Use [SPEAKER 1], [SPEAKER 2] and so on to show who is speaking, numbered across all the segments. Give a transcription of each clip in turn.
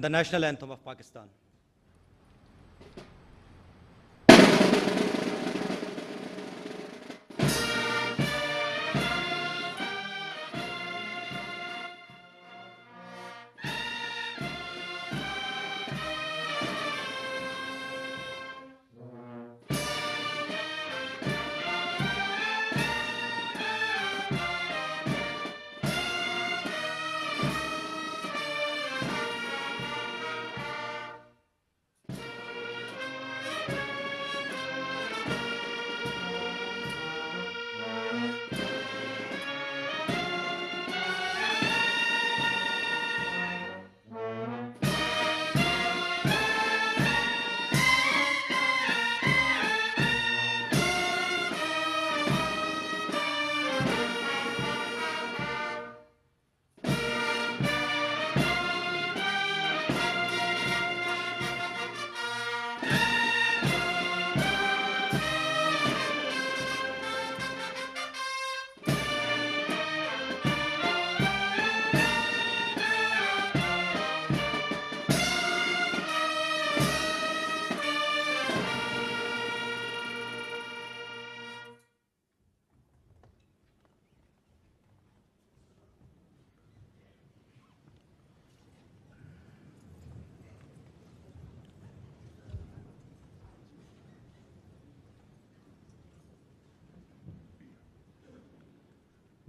[SPEAKER 1] the national anthem of Pakistan.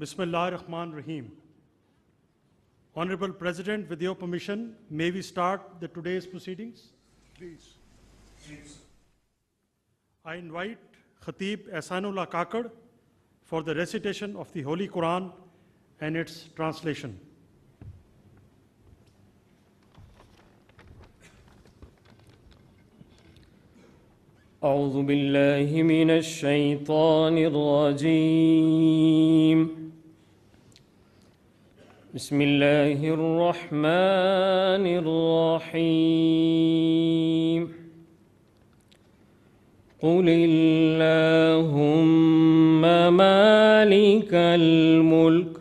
[SPEAKER 1] Bismillah ar-Rahman ar-Rahim. Honorable President, with your permission, may we start the today's proceedings?
[SPEAKER 2] Please.
[SPEAKER 1] I invite Khatib Ehsanullah Kakad for the recitation of the Holy Quran and its translation.
[SPEAKER 3] أعوذ بالله من الشيطان الرجيم. بسم الله الرحمن الرحيم. قل اللهم مالك الملك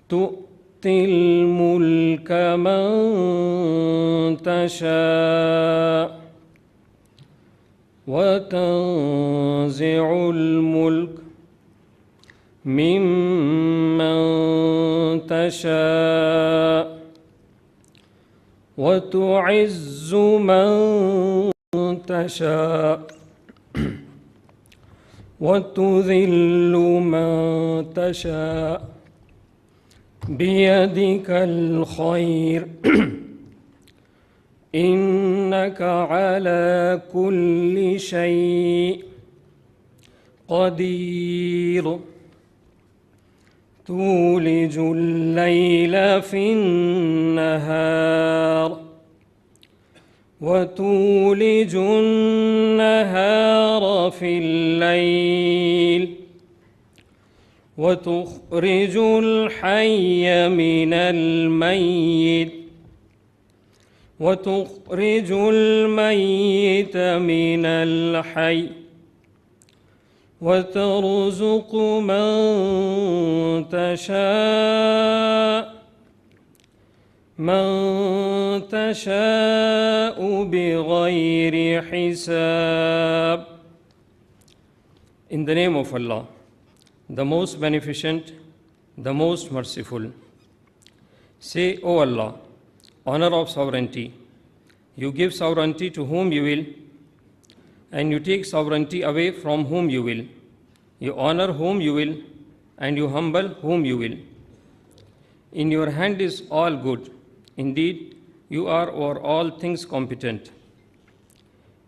[SPEAKER 3] تؤتي الملك من تشاء وتنزع الملك ممن تشاء وتعز من تشاء وتذل من تشاء بيدك الخير إنك على كل شيء قدير. تولج الليل في النهار وتولج النهار في الليل وتخرج الحي من الميت وتخرج الميت من الحي وترزق من تشاء بغير حساب. In the name of Allah, the most beneficent, the most merciful. Say, O Allah, honor of sovereignty. You give sovereignty to whom you will, and you take sovereignty away from whom you will. You honor whom you will, and you humble whom you will. In your hand is all good. Indeed, you are over all things competent.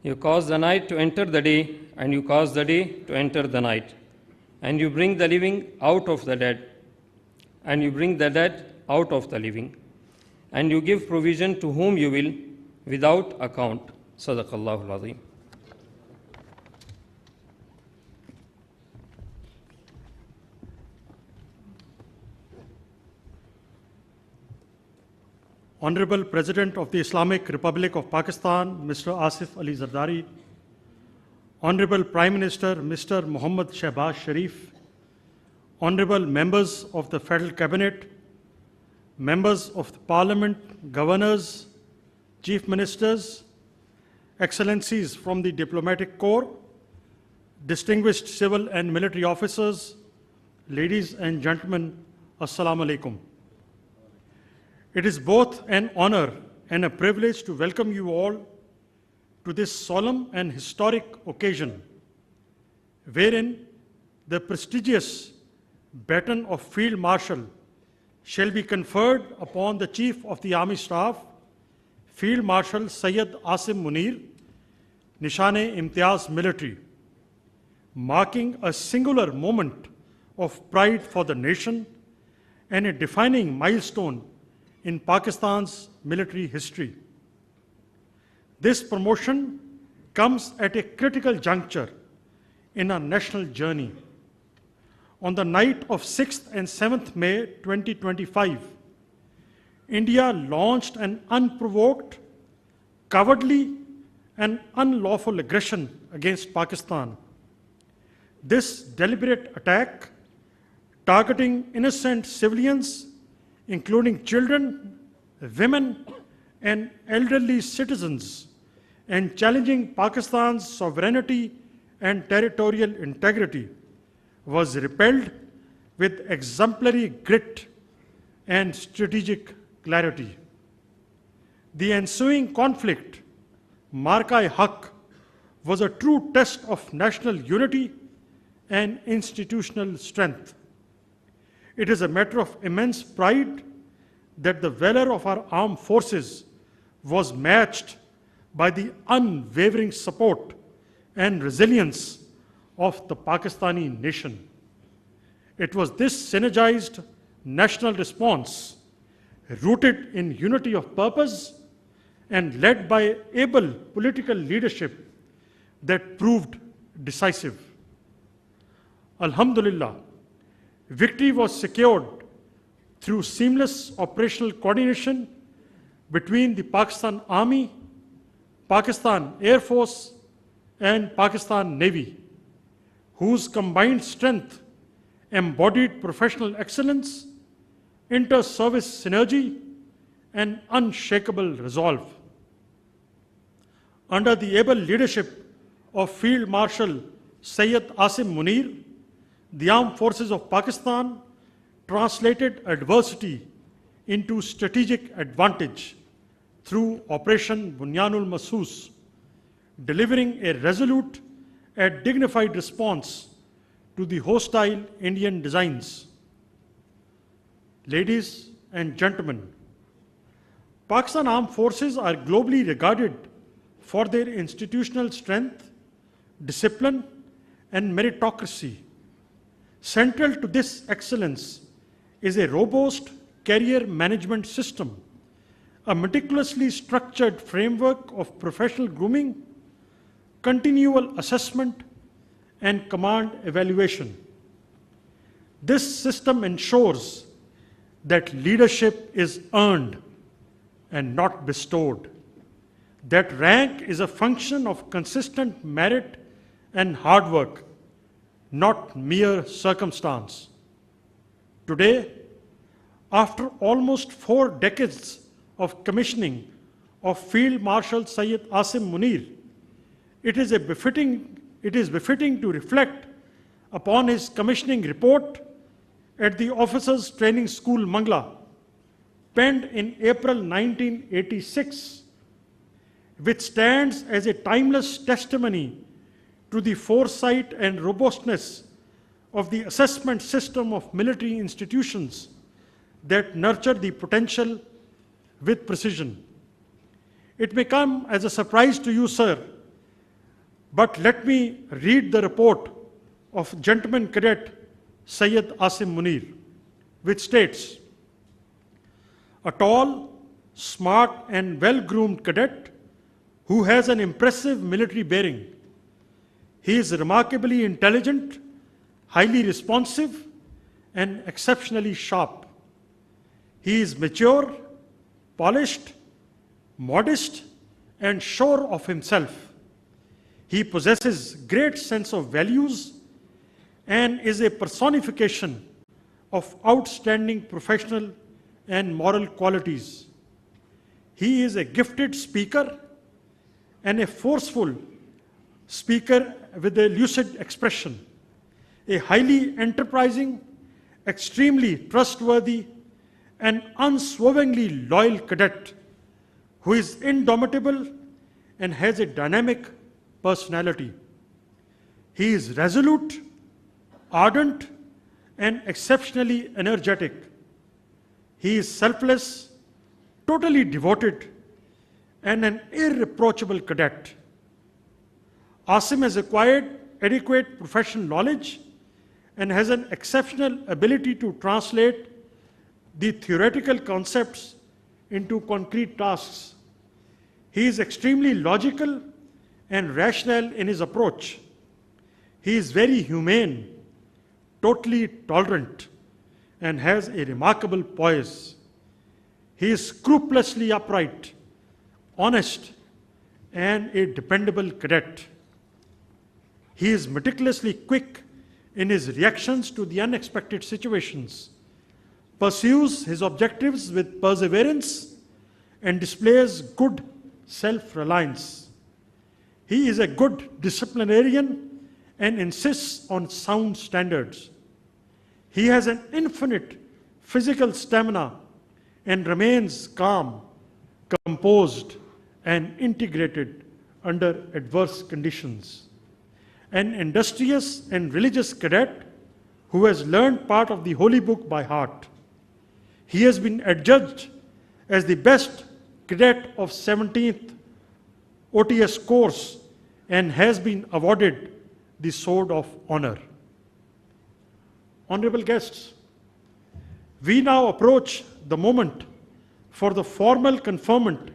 [SPEAKER 3] You cause the night to enter the day, and you cause the day to enter the night. And you bring the living out of the dead, and you bring the dead out of the living. And you give provision to whom you will without account. Sadaqallahu al-Azim.
[SPEAKER 1] Honorable President of the Islamic Republic of Pakistan, Mr. Asif Ali Zardari, Honorable Prime Minister, Mr. Mohammad Shehbaz Sharif, Honorable members of the Federal Cabinet, members of the Parliament, governors, chief ministers, excellencies from the diplomatic corps, distinguished civil and military officers, ladies and gentlemen, Assalamu alaikum. It is both an honor and a privilege to welcome you all to this solemn and historic occasion, wherein the prestigious baton of Field Marshal shall be conferred upon the Chief of the Army Staff, Field Marshal Syed Asim Munir, Nishan-e-Imtiaz Military, marking a singular moment of pride for the nation and a defining milestone in Pakistan's military history. This promotion comes at a critical juncture in our national journey. On the night of 6th and 7th May 2025, India launched an unprovoked, cowardly, and unlawful aggression against Pakistan. This deliberate attack, targeting innocent civilians, including children, women, and elderly citizens, and challenging Pakistan's sovereignty and territorial integrity, was repelled with exemplary grit and strategic clarity. The ensuing conflict, Marka-e-Haq, was a true test of national unity and institutional strength. It is a matter of immense pride that the valor of our armed forces was matched by the unwavering support and resilience of the Pakistani nation. It was this synergized national response, rooted in unity of purpose and led by able political leadership, that proved decisive. Alhamdulillah, victory was secured through seamless operational coordination between the Pakistan Army, Pakistan Air Force, and Pakistan Navy, whose combined strength embodied professional excellence, inter-service synergy, and unshakable resolve. Under the able leadership of Field Marshal Syed Asim Munir, the Armed Forces of Pakistan translated adversity into strategic advantage through Operation Bunyanul Masoos, delivering a resolute and dignified response to the hostile Indian designs. Ladies and gentlemen, Pakistan Armed Forces are globally regarded for their institutional strength, discipline, and meritocracy. Central to this excellence is a robust career management system, a meticulously structured framework of professional grooming, continual assessment, and command evaluation. This system ensures that leadership is earned and not bestowed, that rank is a function of consistent merit and hard work, not mere circumstance. Today, after almost 4 decades of commissioning of Field Marshal Syed Asim Munir, it is befitting to reflect upon his commissioning report at the Officers Training School, Mangla, penned in April 1986, which stands as a timeless testimony to the foresight and robustness of the assessment system of military institutions that nurture the potential with precision. It may come as a surprise to you, sir, but let me read the report of Gentleman Cadet Syed Asim Munir, which states, a tall, smart, and well-groomed cadet who has an impressive military bearing. He is remarkably intelligent, highly responsive, and exceptionally sharp. He is mature, polished, modest, and sure of himself. He possesses great sense of values and is a personification of outstanding professional and moral qualities. He is a gifted speaker and a forceful speaker with a lucid expression, a highly enterprising, extremely trustworthy, and unswervingly loyal cadet who is indomitable and has a dynamic personality. He is resolute, ardent, and exceptionally energetic. He is selfless, totally devoted, and an irreproachable cadet. Asim has acquired adequate professional knowledge and has an exceptional ability to translate the theoretical concepts into concrete tasks. He is extremely logical and rational in his approach. He is very humane, totally tolerant, and has a remarkable poise. He is scrupulously upright, honest, and a dependable cadet. He is meticulously quick in his reactions to the unexpected situations, pursues his objectives with perseverance, and displays good self-reliance. He is a good disciplinarian and insists on sound standards. He has an infinite physical stamina and remains calm, composed, and integrated under adverse conditions. An industrious and religious cadet who has learned part of the Holy Book by heart. He has been adjudged as the best cadet of 17th OTS course and has been awarded the Sword of Honor. Honorable guests, we now approach the moment for the formal conferment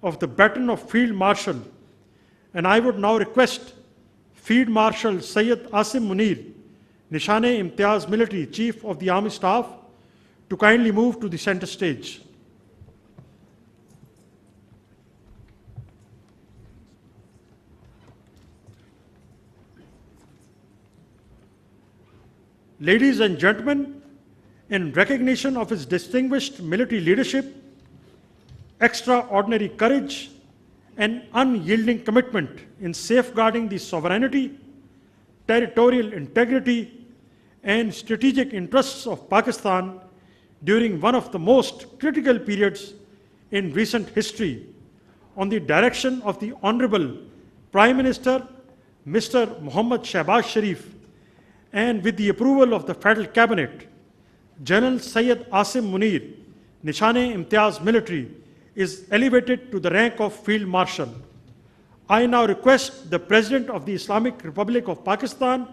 [SPEAKER 1] of the baton of Field Marshal, and I would now request Field Marshal Syed Asim Munir, Nishan-e-Imtiaz Military Chief of the Army Staff, to kindly move to the center stage. Ladies and gentlemen, in recognition of his distinguished military leadership, extraordinary courage, and unyielding commitment in safeguarding the sovereignty, territorial integrity, and strategic interests of Pakistan during one of the most critical periods in recent history, on the direction of the Honorable Prime Minister, Mr. Muhammad Shehbaz Sharif, and with the approval of the Federal Cabinet, General Syed Asim Munir, Nishan-e-Imtiaz Military, is elevated to the rank of Field Marshal. I now request the President of the Islamic Republic of Pakistan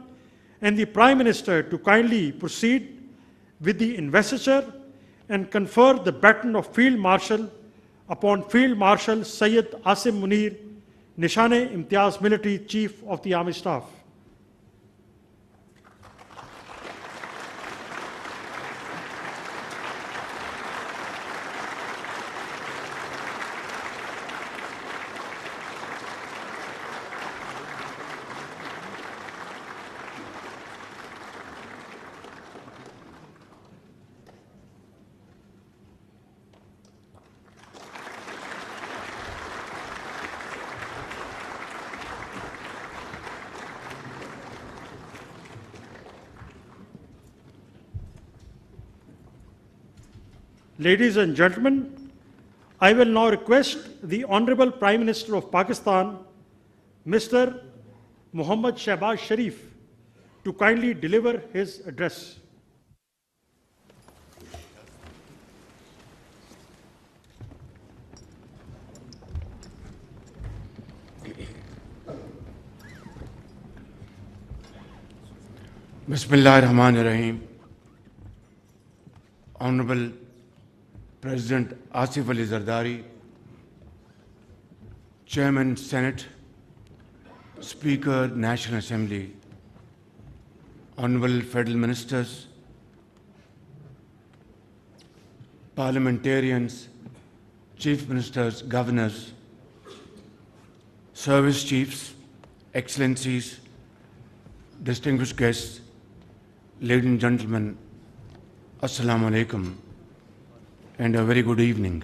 [SPEAKER 1] and the Prime Minister to kindly proceed with the investiture and confer the baton of Field Marshal upon Field Marshal Syed Asim Munir, Nishan-e-Imtiaz Military Chief of the Army Staff. Ladies and gentlemen, I will now request the Honorable Prime Minister of Pakistan, Mr. Muhammad Shehbaz Sharif, to kindly deliver his address.
[SPEAKER 2] Bismillahirrahmanirrahim. Honorable President Asif Ali Zardari, Chairman Senate, Speaker National Assembly, Honorable Federal Ministers, Parliamentarians, Chief Ministers, Governors, Service Chiefs, Excellencies, distinguished guests, ladies and gentlemen, Assalamu alaikum. and a very good evening.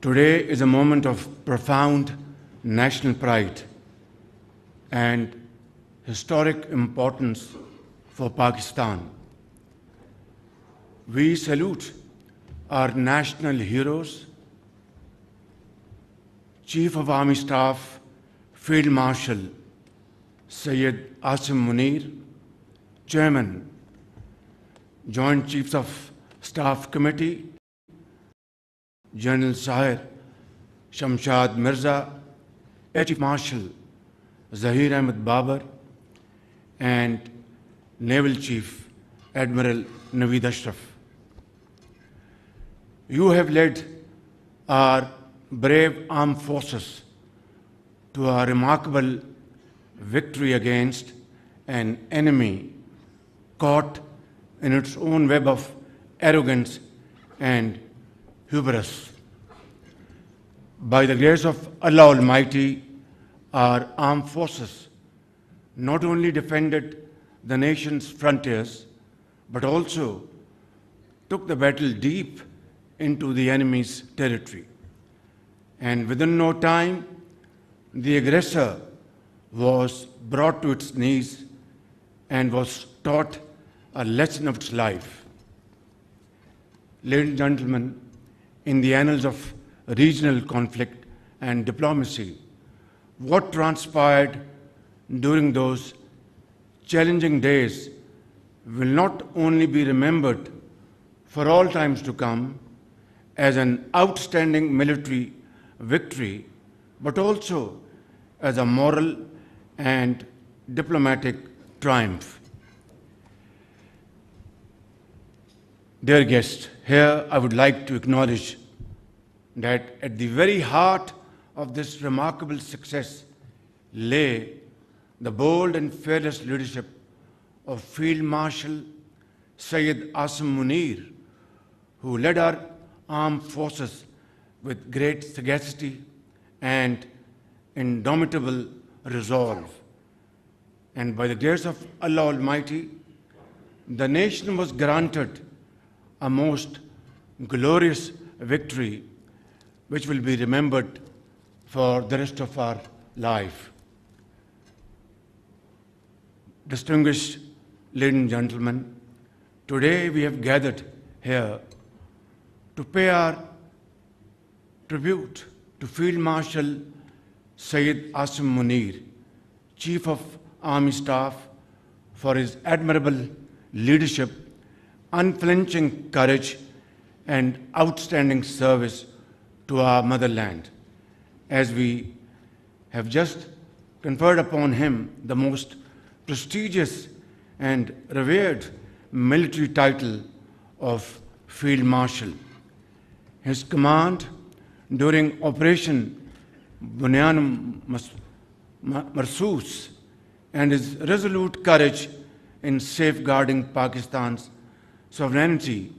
[SPEAKER 2] Today is a moment of profound national pride and historic importance for Pakistan. We salute our national heroes, Chief of Army Staff, Field Marshal Syed Asim Munir, Chairman, Joint Chiefs of Staff Committee, General Sahir Shamshad Mirza, Air Chief Marshal Zahir Ahmed Babar, and Naval Chief Admiral Naveed Ashraf. You have led our brave armed forces to a remarkable victory against an enemy caught in its own web of arrogance and hubris. By the grace of Allah Almighty, our armed forces not only defended the nation's frontiers, but also took the battle deep into the enemy's territory. And within no time, the aggressor was brought to its knees and was taught a lesson of its life. Ladies and gentlemen, in the annals of regional conflict and diplomacy, what transpired during those challenging days will not only be remembered for all times to come as an outstanding military victory, but also as a moral and diplomatic triumph. Dear guests, here I would like to acknowledge that at the very heart of this remarkable success lay the bold and fearless leadership of Field Marshal Syed Asim Munir, who led our armed forces with great sagacity and indomitable resolve. And by the grace of Allah Almighty, the nation was granted a most glorious victory which will be remembered for the rest of our life. Distinguished ladies and gentlemen, today we have gathered here to pay our tribute to Field Marshal Syed Asim Munir, Chief of Army Staff, for his admirable leadership, unflinching courage, and outstanding service to our motherland, as we have just conferred upon him the most prestigious and revered military title of Field Marshal. His command during Operation Bunyan Marsoos and his resolute courage in safeguarding Pakistan's sovereignty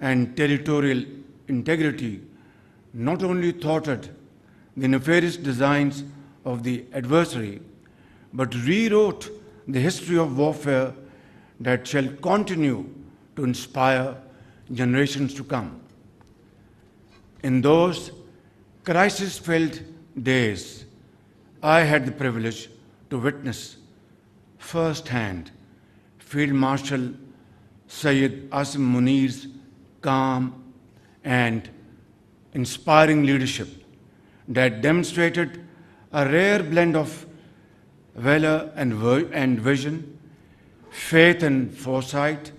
[SPEAKER 2] and territorial integrity not only thwarted the nefarious designs of the adversary, but rewrote the history of warfare that shall continue to inspire generations to come. In those crisis-filled days, I had the privilege to witness firsthand Field Marshal Syed Asim Munir's calm and inspiring leadership that demonstrated a rare blend of valor and vision, faith and foresight,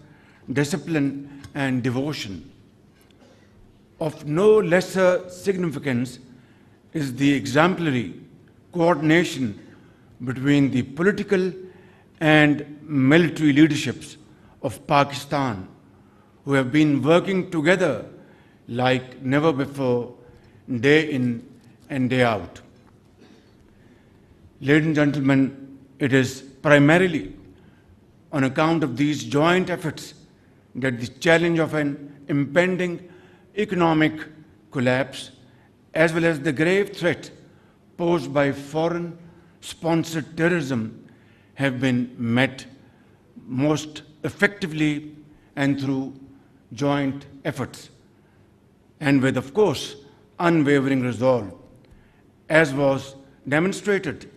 [SPEAKER 2] discipline and devotion. Of no lesser significance is the exemplary coordination between the political and military leaderships of Pakistan, who have been working together like never before, day in and day out. Ladies and gentlemen, it is primarily on account of these joint efforts that the challenge of an impending economic collapse, as well as the grave threat posed by foreign-sponsored terrorism, have been met most effectively and through joint efforts, and with, of course, unwavering resolve, as was demonstrated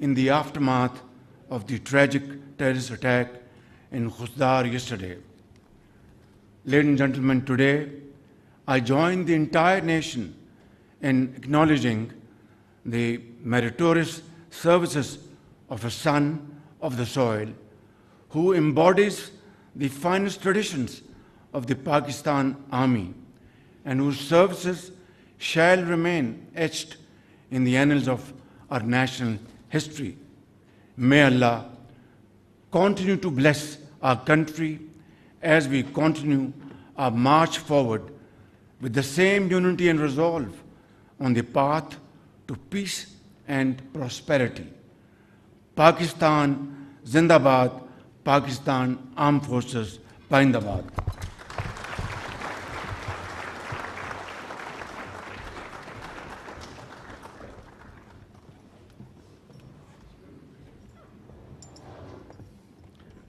[SPEAKER 2] in the aftermath of the tragic terrorist attack in Khusdar yesterday. Ladies and gentlemen, today I join the entire nation in acknowledging the meritorious services of a son of the soil who embodies the finest traditions of the Pakistan Army and whose services shall remain etched in the annals of our national history. May Allah continue to bless our country as we continue our march forward with the same unity and resolve on the path to peace and prosperity. Pakistan Zindabad, Pakistan Armed Forces Paindabad.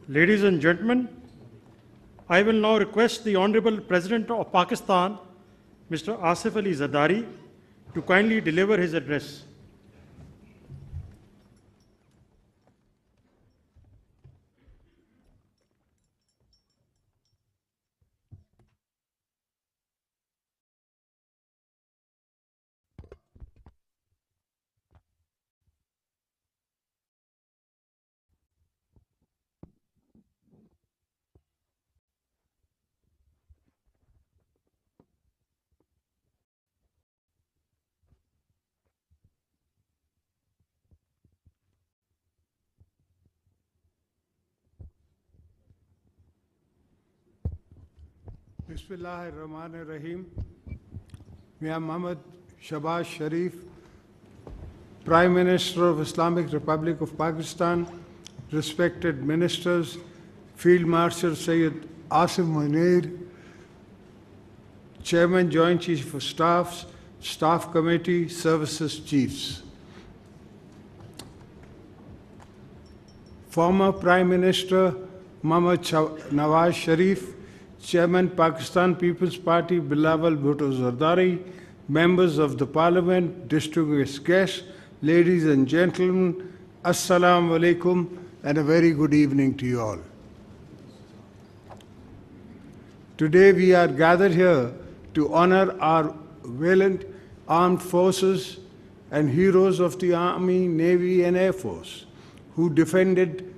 [SPEAKER 1] Ladies and gentlemen, I will now request the Honorable President of Pakistan, Mr. Asif Ali Zardari, to kindly deliver his address.
[SPEAKER 4] Bismillahirrahmanirrahim. Mia Muhammad Shahbaz Sharif, Prime Minister of Islamic Republic of Pakistan, respected ministers, Field Marshal Syed Asim Munir, Chairman Joint Chief of Staffs, Staff Committee, Services Chiefs. Former Prime Minister Muhammad Nawaz Sharif, Chairman Pakistan People's Party Bilawal Bhutto Zardari, members of the Parliament, distinguished guests, ladies and gentlemen, Assalamu alaikum and a very good evening to you all. Today we are gathered here to honor our valiant armed forces and heroes of the Army, Navy and Air Force who defended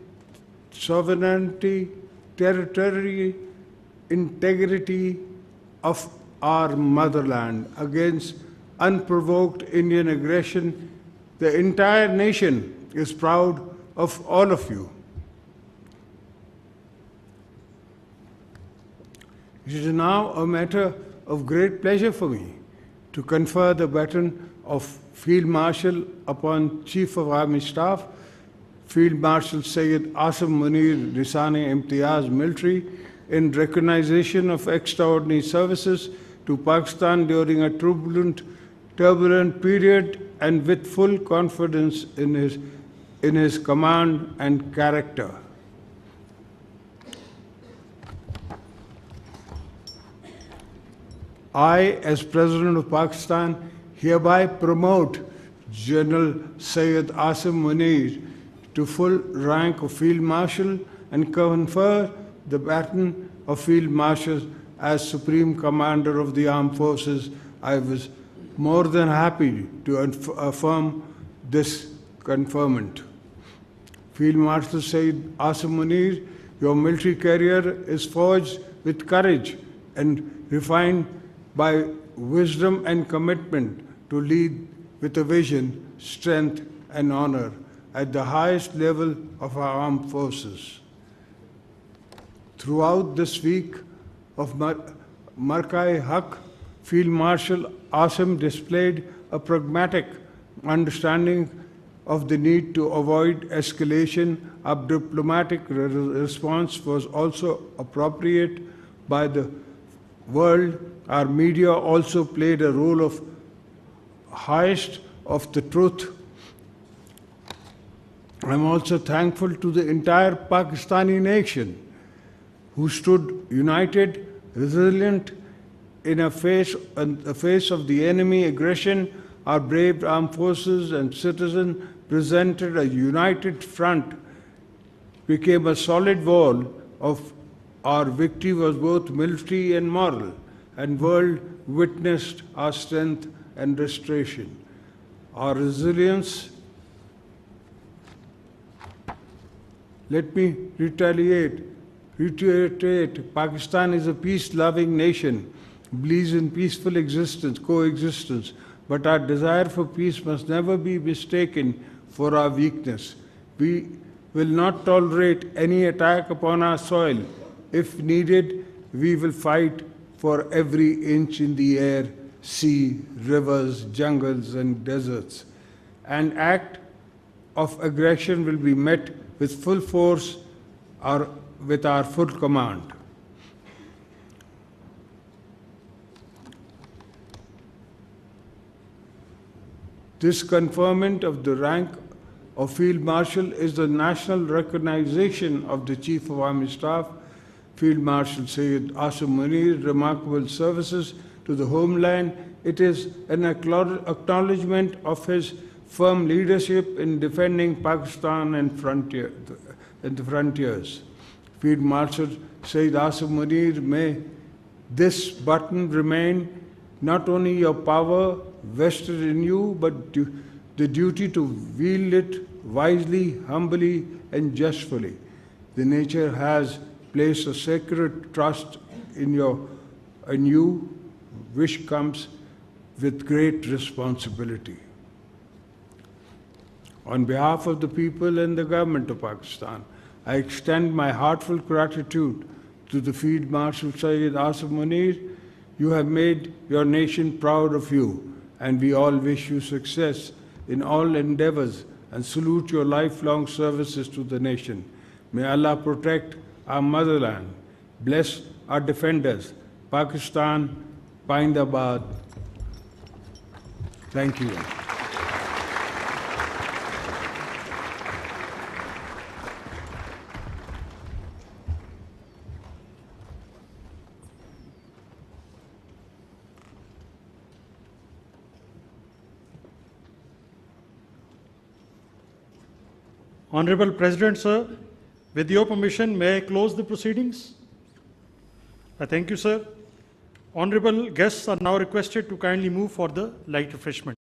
[SPEAKER 4] sovereignty, territory, integrity of our motherland against unprovoked Indian aggression. The entire nation is proud of all of you. It is now a matter of great pleasure for me to confer the baton of Field Marshal upon Chief of Army Staff, Field Marshal Syed Asim Munir Nisane-e-Imtiyaz Military, in recognition of extraordinary services to Pakistan during a turbulent period and with full confidence in his command and character. I, as President of Pakistan, hereby promote General Syed Asim Munir to full rank of Field Marshal and confer the baton of Field Marshal as Supreme Commander of the Armed Forces. I was more than happy to affirm this conferment. Field Marshal Syed Asim Munir, your military career is forged with courage and refined by wisdom and commitment to lead with a vision, strength, and honor at the highest level of our armed forces. Throughout this week of Markai-Haq, Field Marshal Asim displayed a pragmatic understanding of the need to avoid escalation. A diplomatic response was also appropriate by the world. Our media also played a role of highest of the truth. I'm also thankful to the entire Pakistani nation who stood united Resilient in the face of the enemy aggression, our brave armed forces and citizens presented a united front, became a solid wall of our victory was both military and moral, and world witnessed our strength and restoration. Our resilience, let me reiterate, Pakistan is a peace-loving nation, believes in peaceful coexistence, but our desire for peace must never be mistaken for our weakness. We will not tolerate any attack upon our soil. If needed, we will fight for every inch in the air, sea, rivers, jungles, and deserts. An act of aggression will be met with full force or with our full command. This conferment of the rank of Field Marshal is the national recognition of the Chief of Army Staff, Field Marshal Syed Asim Munir's remarkable services to the homeland. It is an acknowledgement of his firm leadership in defending Pakistan and the frontiers. Field Marshal Syed Asim Munir, may this button remain not only your power vested in you, but the duty to wield it wisely, humbly, and justly. The nature has placed a sacred trust in you, which comes with great responsibility. On behalf of the people and the government of Pakistan, I extend my heartfelt gratitude to the Field Marshal Syed Asim Munir. You have made your nation proud of you, and we all wish you success in all endeavors and salute your lifelong services to the nation. May Allah protect our motherland, bless our defenders, Pakistan, Pindabad. Thank you.
[SPEAKER 1] Honorable President, sir, with your permission, may I close the proceedings? I thank you, sir. Honorable guests are now requested to kindly move for the light refreshment.